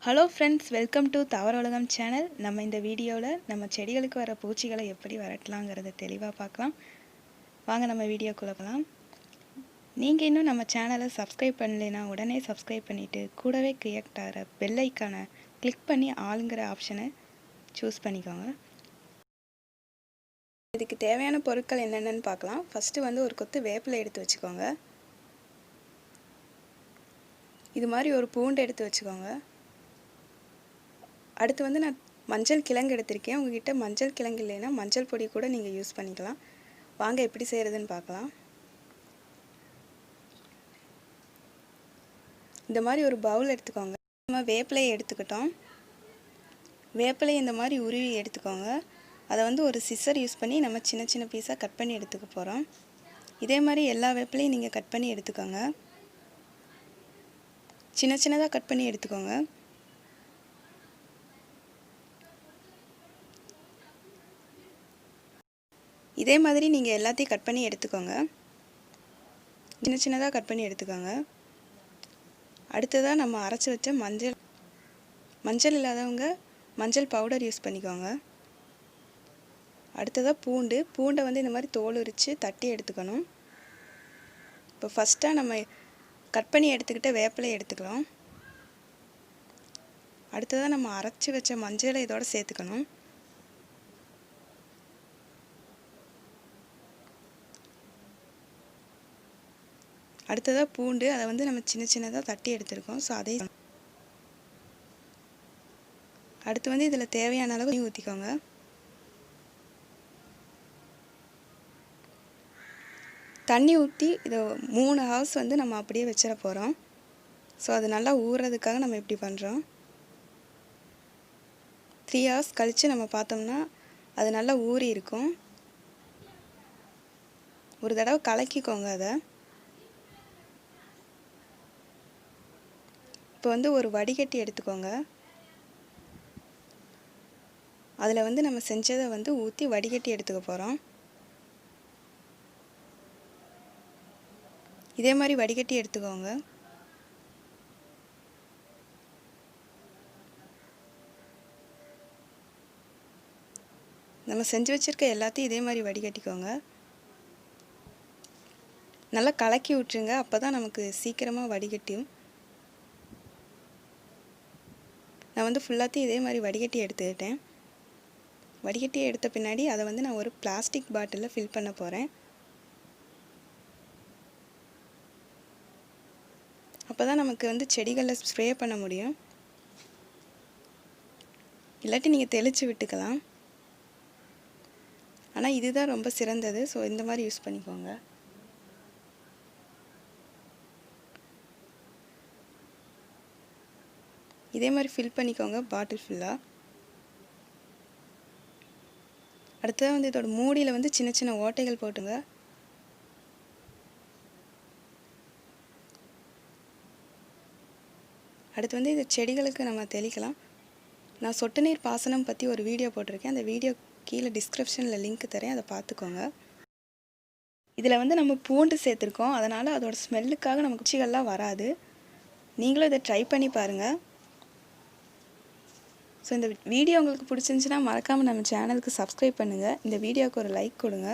Hello friends, welcome to தவற உலகம் channel. நம்ம இந்த வீடியோவில் நம்ம செடிகளுக்கு வர பூச்சிகளை எப்படி விரட்டலாங்கிறத தெளிவாக பார்க்கலாம். வாங்க நம்ம வீடியோக்குள்ளே போகலாம். நீங்கள் இன்னும் நம்ம சேனலை சப்ஸ்கிரைப் பண்ணலைன்னா உடனே சப்ஸ்கிரைப் பண்ணிவிட்டு கூடவே கிரியேட் ஆகிற பெல் ஐக்கானை கிளிக் பண்ணி ஆளுங்கிற ஆப்ஷனை சூஸ் பண்ணிக்கோங்க. இதுக்கு தேவையான பொருட்கள் என்னென்னு பார்க்கலாம். ஃபஸ்ட்டு வந்து ஒரு கொத்து வேப்பிலை எடுத்து வச்சுக்கோங்க. இது மாதிரி ஒரு பூண்டு எடுத்து வச்சுக்கோங்க. அடுத்து வந்து நான் மஞ்சள் கிழங்கு எடுத்திருக்கேன். உங்ககிட்ட மஞ்சள் கிழங்கு இல்லைன்னா மஞ்சள் பொடி கூட நீங்கள் யூஸ் பண்ணிக்கலாம். வாங்க எப்படி செய்கிறதுன்னு பார்க்கலாம். இந்த மாதிரி ஒரு பவுல் எடுத்துக்கோங்க. நம்ம வேப்பிலையை எடுத்துக்கிட்டோம். வேப்பிலையை இந்த மாதிரி உருவி எடுத்துக்கோங்க. அதை வந்து ஒரு சிசர் யூஸ் பண்ணி நம்ம சின்ன சின்ன பீஸாக கட் பண்ணி எடுத்துக்க போகிறோம். இதே மாதிரி எல்லா வேப்பிலையும் நீங்கள் கட் பண்ணி எடுத்துக்கோங்க. சின்ன சின்னதாக கட் பண்ணி எடுத்துக்கோங்க. இதே மாதிரி நீங்கள் எல்லாத்தையும் கட் பண்ணி எடுத்துக்கோங்க. சின்ன சின்னதாக கட் பண்ணி எடுத்துக்கோங்க. அடுத்ததாக நம்ம அரைச்சி வச்ச மஞ்சள் இல்லாதவங்க மஞ்சள் பவுடர் யூஸ் பண்ணிக்கோங்க. அடுத்ததாக பூண்டை வந்து இந்த மாதிரி தோல் உரித்து தட்டி எடுத்துக்கணும். இப்போ ஃபஸ்ட்டாக நம்ம கட் பண்ணி எடுத்துக்கிட்ட வேப்பிலை எடுத்துக்கலாம். அடுத்ததாக நம்ம அரைச்சி வச்ச மஞ்சளை இதோடு சேர்த்துக்கணும். அடுத்ததாக பூண்டு, அதை வந்து நம்ம சின்ன சின்னதாக தட்டி எடுத்துருக்கோம். ஸோ அதே அடுத்து வந்து இதில் தேவையான அளவு தண்ணி ஊற்றிக்கோங்க. தண்ணி ஊற்றி இதை 3 ஹவர்ஸ் வந்து நம்ம அப்படியே வச்சிட போகிறோம். ஸோ அது நல்லா ஊறுறதுக்காக நம்ம இப்படி பண்ணுறோம். 3 ஹவர்ஸ் கழித்து நம்ம பார்த்தோம்னா அது நல்லா ஊறி இருக்கும். ஒரு தடவை கலக்கிக்கோங்க. அதை இப்போ வந்து ஒரு வடிகட்டி எடுத்துக்கோங்க. அதில் வந்து நம்ம செஞ்சதை வந்து ஊற்றி வடிகட்டி எடுத்துக்க போகிறோம். இதே மாதிரி வடிகட்டி எடுத்துக்கோங்க. நம்ம செஞ்சு வச்சுருக்க எல்லாத்தையும் இதே மாதிரி வடிகட்டிக்கோங்க. நல்லா கலக்கி விட்டுருங்க. அப்போ தான் நமக்கு சீக்கிரமாக வடிகட்டியும். நான் வந்து ஃபுல்லாத்தையும் இதே மாதிரி வடிகட்டி எடுத்துக்கிட்டேன். வடிகட்டி எடுத்த பின்னாடி அதை வந்து நான் ஒரு பிளாஸ்டிக் பாட்டிலில் ஃபில் பண்ண போகிறேன். அப்போ தான் நமக்கு வந்து செடிகளில் ஸ்ப்ரே பண்ண முடியும். இல்லாட்டி நீங்கள் தெளித்து விட்டுக்கலாம். ஆனால் இதுதான் ரொம்ப சிறந்தது. ஸோ இந்த மாதிரி யூஸ் பண்ணிக்கோங்க. இதே மாதிரி ஃபில் பண்ணிக்கோங்க பாட்டில் ஃபுல்லாக. அடுத்தது வந்து இதோட மூடியில் வந்து சின்ன சின்ன ஓட்டைகள் போட்டுங்க. அடுத்து வந்து இது செடிகளுக்கு நம்ம தெளிக்கலாம். நான் சொட்டு நீர் பாசனம் பற்றி ஒரு வீடியோ போட்டிருக்கேன். அந்த வீடியோ கீழே டிஸ்கிரிப்ஷனில் லிங்க் தரேன், அதை பார்த்துக்கோங்க. இதில் வந்து நம்ம பூண்டு சேர்த்துருக்கோம். அதனால் அதோட ஸ்மெல்லுக்காக நமக்கு பூச்சிகள்லாம் வராது. நீங்களும் இதை ட்ரை பண்ணி பாருங்கள். ஸோ இந்த வீடியோ உங்களுக்கு பிடிச்சிருந்துச்சுன்னா மறக்காமல் நம்ம சேனலுக்கு சப்ஸ்கிரைப் பண்ணுங்கள். இந்த வீடியோவுக்கு ஒரு லைக் கொடுங்க.